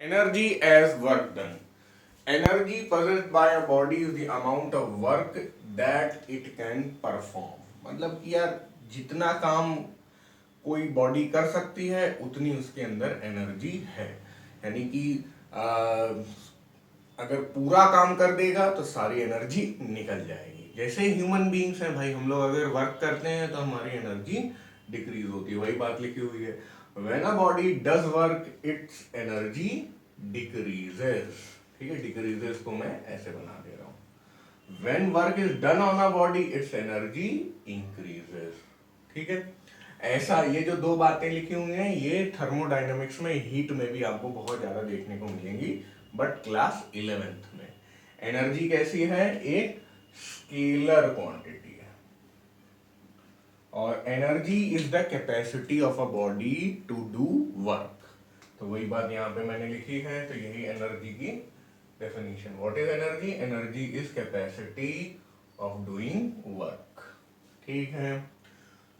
Energy as work done. Energy possessed by a body is the amount of work that it can perform. मतलब कि यार जितना काम कोई बॉडी कर सकती है उतनी उसके अंदर एनर्जी है। यानी कि अगर पूरा काम कर देगा तो सारी एनर्जी निकल जाएगी। जैसे ह्यूमन बीइंग्स हैं भाई, हम लोग अगर वर्क करते हैं तो हमारी एनर्जी डिक्रीज होती है, वही बात लिखी हुई है। When a body does work it's energy decreases. ठीक है, डिक्रीजेस को मैं ऐसे बना दे रहा हूं। When work is done on a body it's energy increases. ठीक है, ऐसा ये जो दो बातें लिखी हुई हैं ये थर्मोडायनेमिक्स में, हीट में भी आपको बहुत ज्यादा देखने को मिलेंगी, बट क्लास 11th में। एनर्जी कैसी है? एक स्केलर क्वांटिटी है, और energy is the capacity of a body to do work. तो वही बात यहां पे मैंने लिखी है, तो यही एनर्जी की definition. What is energy? Energy is capacity of doing work. ठीक है,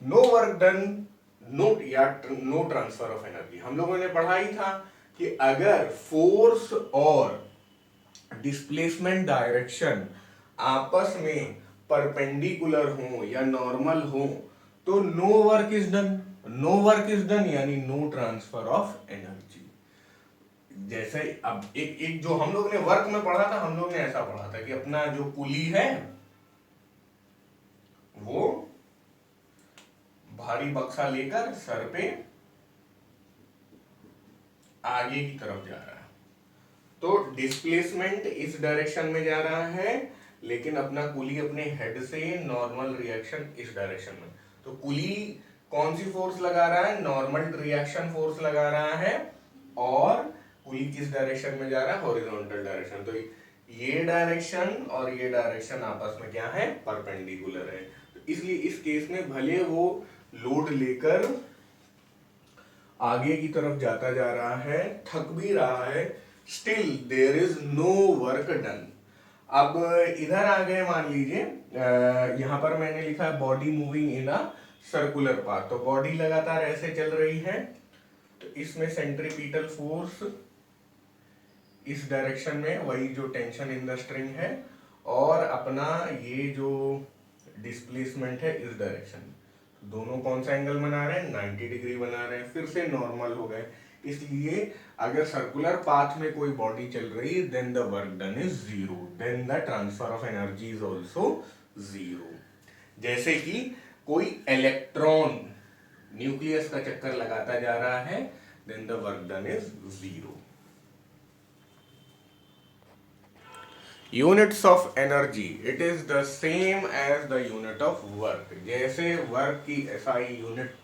नो वर्क डन, नो या नो ट्रांसफर ऑफ एनर्जी। हम लोगों ने पढ़ा ही था कि अगर फोर्स और डिस्प्लेसमेंट डायरेक्शन आपस में परपेंडिकुलर हो या नॉर्मल हो तो no work is done. No work is done यानी नो ट्रांसफर ऑफ एनर्जी। जैसे अब एक एक जो हम लोग ने वर्क में पढ़ा था, हम लोग ने ऐसा पढ़ा था कि अपना जो पुली है वो भारी बक्सा लेकर सर पे आगे की तरफ जा रहा है, तो डिस्प्लेसमेंट इस डायरेक्शन में जा रहा है, लेकिन अपना कुली अपने हेड से नॉर्मल रिएक्शन इस डायरेक्शन में। तो कुली कौन सी फोर्स लगा रहा है? नॉर्मल रिएक्शन फोर्स लगा रहा है, और कुली किस डायरेक्शन में जा रहा है? Horizontal direction. तो ये डायरेक्शन और ये डायरेक्शन आपस में क्या है? परपेंडिकुलर है। तो इसलिए इस केस में भले वो लोड लेकर आगे की तरफ जाता जा रहा है, थक भी रहा है, still there is no work done. अब इधर आ गए, मान लीजिए यहां पर मैंने लिखा है body moving in a circular path. तो बॉडी लगातार ऐसे चल रही है, तो इसमें सेंट्रीपिटल फोर्स इस डायरेक्शन में, वही जो टेंशन इन द स्ट्रिंग है, और अपना ये जो डिस्प्लेसमेंट है इस डायरेक्शन में। दोनों कौन सा एंगल बना रहे हैं? 90 डिग्री बना रहे हैं, फिर से नॉर्मल हो गए। इसलिए अगर सर्कुलर पाथ में कोई बॉडी चल रही है then the work done is zero, then the transfer of energy is also zero. जैसे कि कोई इलेक्ट्रॉन न्यूक्लियस का चक्कर लगाता जा रहा है, then the work done is zero. Units of energy, it is the same as the unit of work. जैसे वर्क की एसआई यूनिट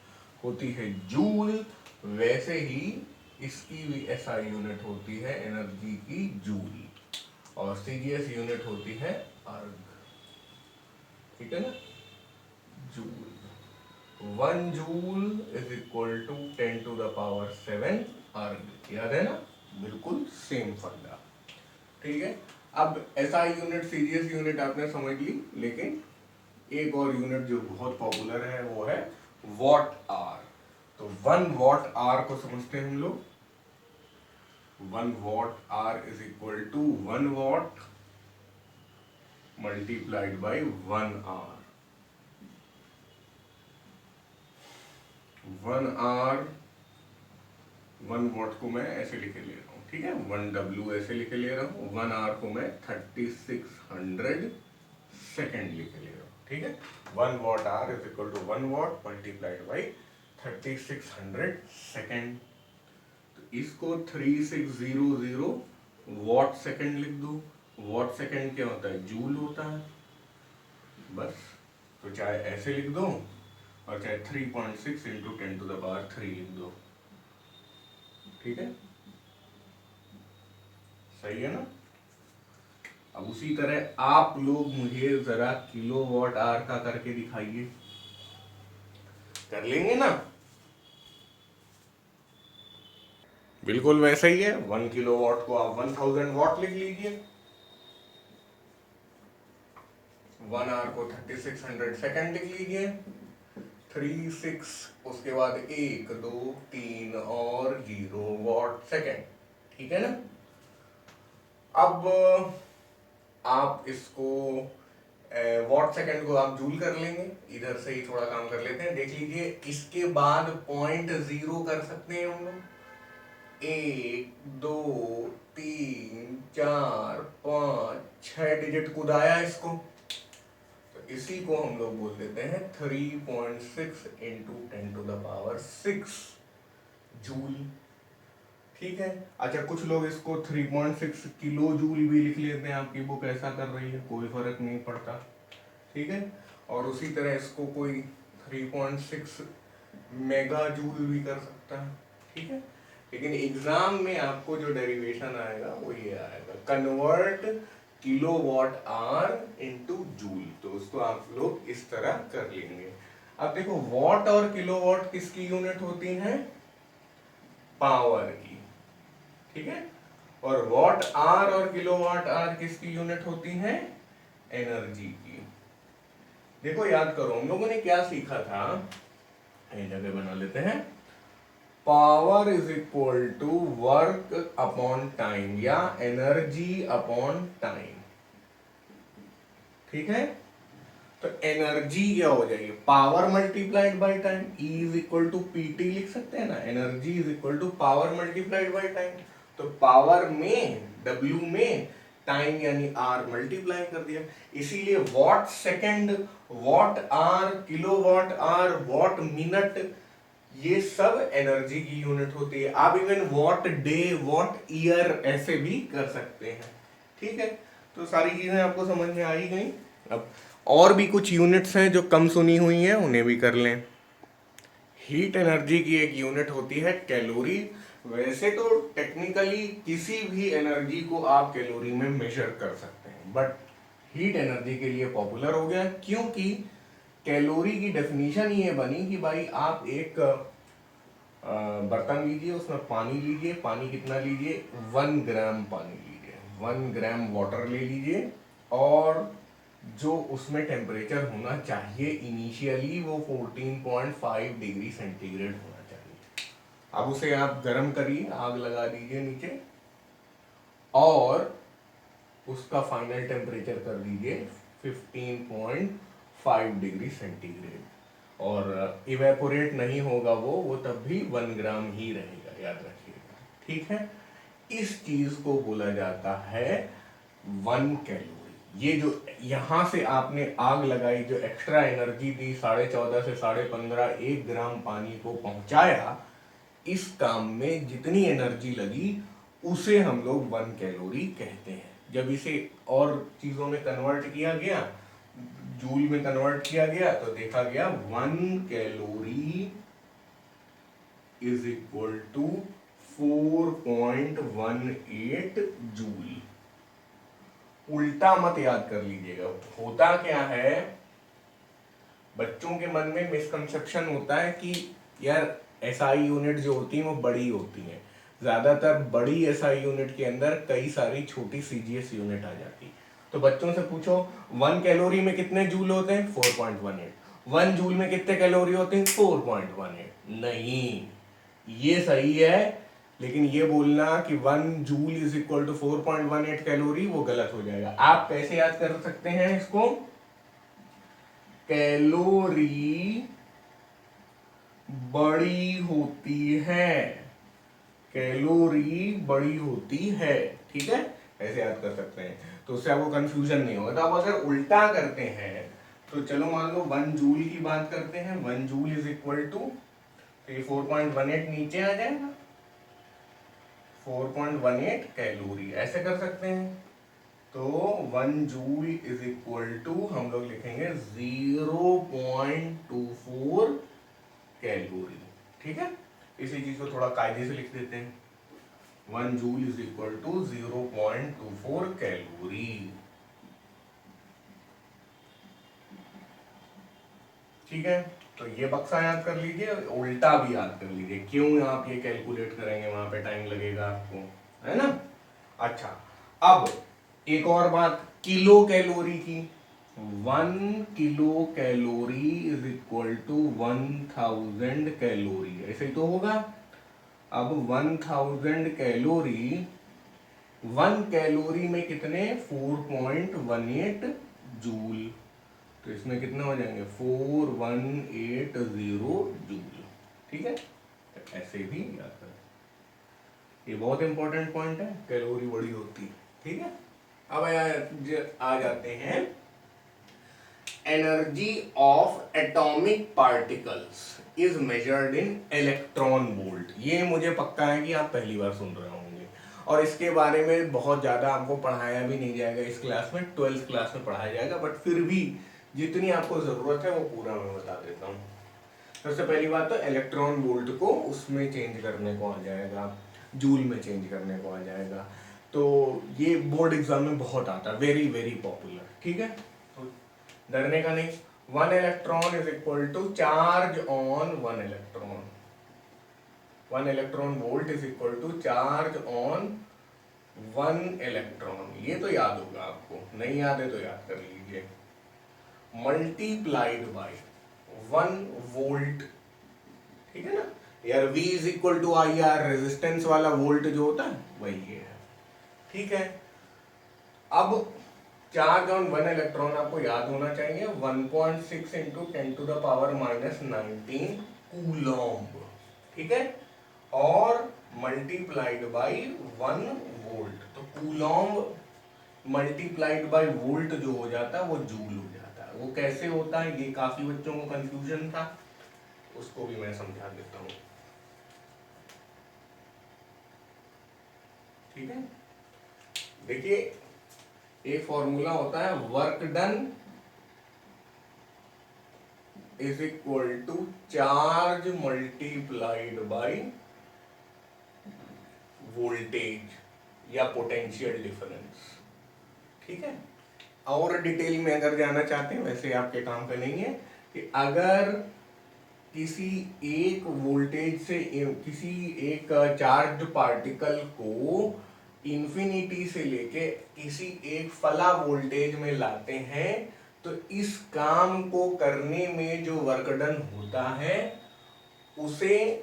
होती है जूल, वैसे ही इसकी भी एसआई यूनिट होती है एनर्जी की जूल, और सीजीएस यूनिट होती है अर्ग। ठीक है ना? Joule, 1 joule is equal to 10 to the power 7 erg. याद है ना? बिल्कुल सेम फंडा। ठीक है, अब एसआई यूनिट सीजीएस यूनिट आपने समझ ली, लेकिन एक और यूनिट जो बहुत पॉपुलर है वो है वॉट आर। तो 1 वॉट आर को समझते हैं हम लोग। 1 watt hour is equal to 1 watt multiplied by 1 hour. 1 hour, 1 watt को मैं ऐसे लिखे ले रहा हूँ, ठीक है, 1 डब्ल्यू ऐसे लिखे ले रहा हूँ, 1 आर को मैं 3600 सेकेंड लिखे ले रहा हूँ। ठीक है, 1 watt hour is equal to 1 watt multiplied by 3600 second. तो इसको 3600 वॉट सेकेंड लिख दो। वॉट सेकेंड क्या होता है? जूल होता है, बस। तो चाहे ऐसे लिख दो, और चाहे 3.6 इंटू 10 टू द पावर 3 लिख दो। ठीक है, सही है ना? अब उसी तरह आप लोग मुझे जरा किलोवाट आवर का करके दिखाइए। कर लेंगे ना? बिल्कुल वैसा ही है। 1 किलोवाट को आप 1000 वॉट लिख लीजिए, 1 आवर को 3600 सेकेंड लिख लीजिए, 36 उसके बाद 1 2 3 और 0 वॉट सेकेंड। ठीक है ना। अब आप इसको वॉट सेकंड को आप जूल कर लेंगे, इधर से ही थोड़ा काम कर लेते हैं। देख लीजिए इसके बाद 0.0 कर सकते हैं हम लोग, 1 2 3 4 5 6 डिजिट कुदाया इसको, तो इसी को हम लोग बोल देते हैं 3.6 इंटू 10⁶ जूल। ठीक है। अच्छा, कुछ लोग इसको 3.6 किलो जूल भी लिख लेते हैं, आपकी बुक ऐसा कर रही है, कोई फर्क नहीं पड़ता। ठीक है। और उसी तरह इसको कोई 3.6 मेगा जूल भी कर सकता है। ठीक है। लेकिन एग्जाम में आपको जो डेरिवेशन आएगा वो ये आएगा, convert kilowatt hour into joule. तो उसको आप लोग इस तरह कर लेंगे। अब देखो, वॉट और किलोवाट किसकी यूनिट होती है? पावर की। ठीक है। और वॉट आवर और किलोवाट आवर किसकी यूनिट होती है? एनर्जी की। देखो याद करो, हम लोगों ने क्या सीखा था, ये जगह बना लेते हैं। Power is equal to work upon time या एनर्जी अपॉन टाइम। ठीक है। तो एनर्जी क्या हो जाएगी? Power multiplied by time, E is equal to PT लिख सकते हैं ना। Energy is equal to power multiplied by time. तो पावर में W में टाइम यानी R मल्टीप्लाई कर दिया। इसीलिए watt second, watt hour, kilowatt hour, watt minute, ये सब एनर्जी की यूनिट होती है। आप even what day, what year ऐसे भी कर सकते हैं। ठीक है। तो सारी चीजें आपको समझ में आ ही गई। अब और भी कुछ यूनिट्स हैं जो कम सुनी हुई हैं, उन्हें भी कर लें। हीट एनर्जी की एक यूनिट होती है कैलोरी। वैसे तो टेक्निकली किसी भी एनर्जी को आप कैलोरी में मेजर कर सकते हैं, बट हीट एनर्जी के लिए पॉपुलर हो गया, क्योंकि कैलोरी की डेफिनेशन ये बनी कि भाई आप एक बर्तन लीजिए, उसमें पानी लीजिए, पानी कितना लीजिए? 1 ग्राम पानी लीजिए, 1 ग्राम वाटर ले लीजिए, और जो उसमें टेम्परेचर होना चाहिए इनिशियली वो 14.5 डिग्री सेंटीग्रेड होना चाहिए। अब उसे आप गर्म करिए, आग लगा दीजिए नीचे, और उसका फाइनल टेम्परेचर कर दीजिए 15.5 डिग्री सेंटीग्रेड, और इवेपोरेट नहीं होगा वो तब भी 1 ग्राम ही रहेगा, याद रखिएगा। ठीक है। इस चीज को बोला जाता है 1 कैलोरी। ये जो यहां से आपने आग लगाई, जो एक्स्ट्रा एनर्जी दी, 14.5 से 15.5 1 ग्राम पानी को पहुंचाया, इस काम में जितनी एनर्जी लगी उसे हम लोग 1 कैलोरी कहते हैं। जब इसे और चीजों में कन्वर्ट किया गया, जूल में कन्वर्ट किया गया, तो देखा गया 1 calorie is equal to 4.18 joule. उल्टा मत याद कर लीजिएगा। होता क्या है, बच्चों के मन में मिसकंसेप्शन होता है कि यार एसआई यूनिट जो होती है वो बड़ी होती है। ज्यादातर बड़ी एसआई यूनिट के अंदर कई सारी छोटी सीजीएस यूनिट आ जाती। तो बच्चों से पूछो 1 कैलोरी में कितने जूल होते हैं? 4.18। 1 जूल में कितने कैलोरी होते हैं? 4.18। नहीं, ये सही है, लेकिन ये बोलना कि 1 joule is equal to 4.18 calorie, वो गलत हो जाएगा। आप कैसे याद कर सकते हैं इसको? कैलोरी बड़ी होती है, कैलोरी बड़ी होती है। ठीक है, ऐसे याद कर सकते हैं, तो उससे आपको कंफ्यूजन नहीं होगा। तो आप अगर उल्टा करते हैं, तो चलो मान लो 1 जूल की बात करते हैं, 1 जूल इज इक्वल टू 4.18 नीचे आ जाएगा, 4.18 कैलोरी, ऐसे कर सकते हैं। तो 1 जूल इज इक्वल टू हम लोग लिखेंगे 0.24 कैलोरी। ठीक है, इसी चीज को थोड़ा कायदे से लिख देते हैं। 1 joule is equal to 0.24 calorie. ठीक है, तो ये बक्सा याद कर लीजिए, उल्टा भी याद कर लीजिए। क्यों आप ये कैलकुलेट करेंगे, वहां पे टाइम लगेगा आपको, है ना। अच्छा, अब एक और बात किलो कैलोरी की। 1 kilo calorie is equal to 1000 calorie, ऐसे ही तो होगा। अब 1000 कैलोरी, 1 कैलोरी में कितने 4.18 जूल, तो इसमें कितने हो जाएंगे 4180 जूल। ठीक है, तो ऐसे भी याद करें, ये बहुत इंपॉर्टेंट पॉइंट है, कैलोरी बड़ी होती है। ठीक है, अब आ जाते हैं energy of atomic particles is measured in electron volt. ये मुझे पक्का है कि आप पहली बार सुन रहे होंगे और इसके बारे में बहुत ज़्यादा आपको पढ़ाया भी नहीं जाएगा इस क्लास में, 12th क्लास में पढ़ाया जाएगा, बट फिर भी जितनी आपको ज़रूरत है वो पूरा मैं बता देता हूँ। सबसे पहली बात तो इलेक्ट्रॉन वोल्ट को उसमें चेंज करने को आ जाएगा, जूल में चेंज करने को आ जाएगा। तो ये बोर्ड एग्जाम में बहुत आता है, वेरी वेरी पॉपुलर। ठीक है, तो डरने का नहीं। 1 electron is equal to charge on 1 electron, 1 electron volt is equal to charge on 1 electron. ये तो याद होगा आपको, नहीं याद है तो याद कर लीजिए, मल्टीप्लाइड बाय 1 वोल्ट। ठीक है ना यार, V is equal to I R, resistance वाला वोल्ट जो होता है वही ये है। ठीक है, अब चार्ज ऑन 1 इलेक्ट्रॉन आपको याद होना चाहिए 1.6 into 10 to the power -19 coulomb. ठीक है, और मल्टीप्लाइड बाई 1 वोल्ट, तो कूलॉम्ब मल्टीप्लाइड बाई वोल्ट जो हो जाता है वो जूल हो जाता है। वो कैसे होता है, ये काफी बच्चों को कंफ्यूजन था, उसको भी मैं समझा देता हूं। ठीक है, देखिए एक फॉर्मूला होता है, work done is equal to charge multiplied by voltage या पोटेंशियल डिफरेंस। ठीक है, और डिटेल में अगर जाना चाहते हैं, वैसे आपके काम का नहीं है, कि अगर किसी एक वोल्टेज से किसी एक चार्ज पार्टिकल को इंफिनिटी से लेके किसी एक फला वोल्टेज में लाते हैं, तो इस काम को करने में जो वर्क डन होता है उसे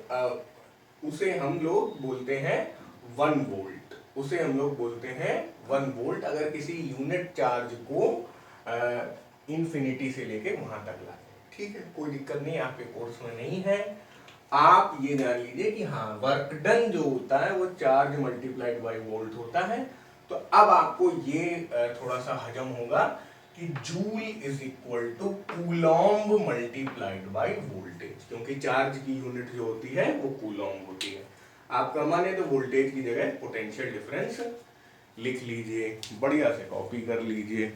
हम लोग बोलते हैं 1 वोल्ट। उसे हम लोग बोलते हैं 1 वोल्ट, अगर किसी यूनिट चार्ज को इंफिनिटी से लेके वहां तक लाते हैं। ठीक है, कोई दिक्कत नहीं, आपके कोर्स में नहीं है। आप ये जान लीजिए कि हाँ, वर्क डन जो होता है वो चार्ज मल्टीप्लाइड बाय वोल्ट होता है। तो अब आपको ये थोड़ा सा हजम होगा कि joule is equal to coulomb multiplied by voltage, क्योंकि चार्ज की यूनिट जो होती है वो कूलॉम्ब होती है। आपका मन है तो वोल्टेज की जगह पोटेंशियल डिफरेंस लिख लीजिए, बढ़िया से कॉपी कर लीजिए।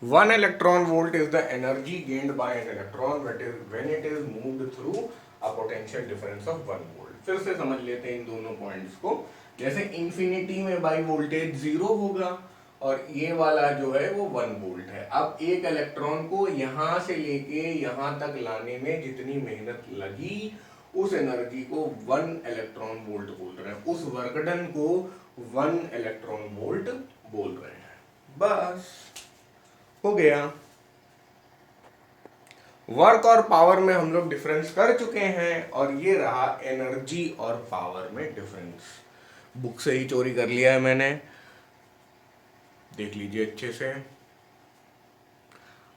1 electron volt is the energy gained by an electron when it is moved through a potential difference of 1 volt। फिर से समझ लेते हैं इन दोनों पॉइंट्स को। जैसे इंफिनिटी में बाई वोल्टेज 0 होगा और ये वाला जो है वो 1 वोल्ट है। अब एक इलेक्ट्रॉन को यहां से लेके यहां तक लाने में जितनी मेहनत लगी, उस एनर्जी को 1 इलेक्ट्रॉन वोल्ट बोल रहे हैं, उस वर्क डन को 1 इलेक्ट्रॉन वोल्ट बोल रहे हैं। बस हो गया। वर्क और पावर में हम लोग डिफरेंस कर चुके हैं, और ये रहा एनर्जी और पावर में डिफरेंस। बुक से ही चोरी कर लिया है मैंने, देख लीजिए अच्छे से।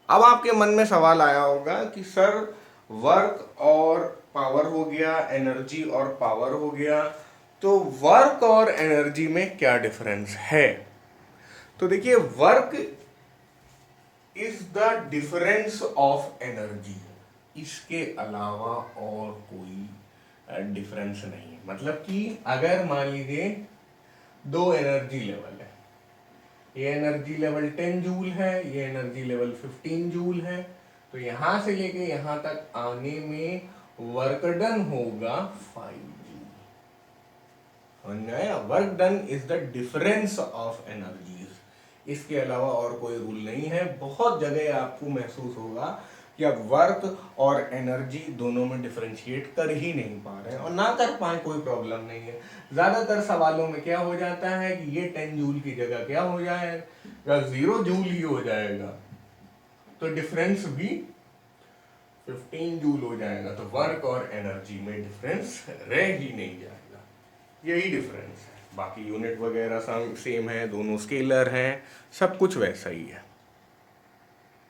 अब आपके मन में सवाल आया होगा कि सर वर्क और पावर हो गया, एनर्जी और पावर हो गया, तो वर्क और एनर्जी में क्या डिफरेंस है? तो देखिए, work is the difference of energy, इसके अलावा और कोई डिफरेंस नहीं है। मतलब कि अगर मान लीजिए दो एनर्जी लेवल है, ये एनर्जी लेवल 10 जूल है, ये एनर्जी लेवल 15 जूल है, तो यहां से लेके यहां तक आने में वर्क डन होगा 5 joule. Work done is the difference of energies, इसके अलावा और कोई रूल नहीं है। बहुत जगह आपको महसूस होगा कि आप वर्क और एनर्जी दोनों में डिफरेंशिएट कर ही नहीं पा रहे हैं, और ना कर पाए कोई प्रॉब्लम नहीं है। ज्यादातर सवालों में क्या हो जाता है कि ये 10 जूल की जगह क्या हो जाएगा, 0 जूल ही हो जाएगा, तो डिफरेंस भी 15 जूल हो जाएगा तो वर्क और एनर्जी में डिफरेंस रह ही नहीं जाएगा। यही डिफरेंस है, बाकी यूनिट वगैरह सब सेम है, दोनों स्केलर हैं, सब कुछ वैसा ही है।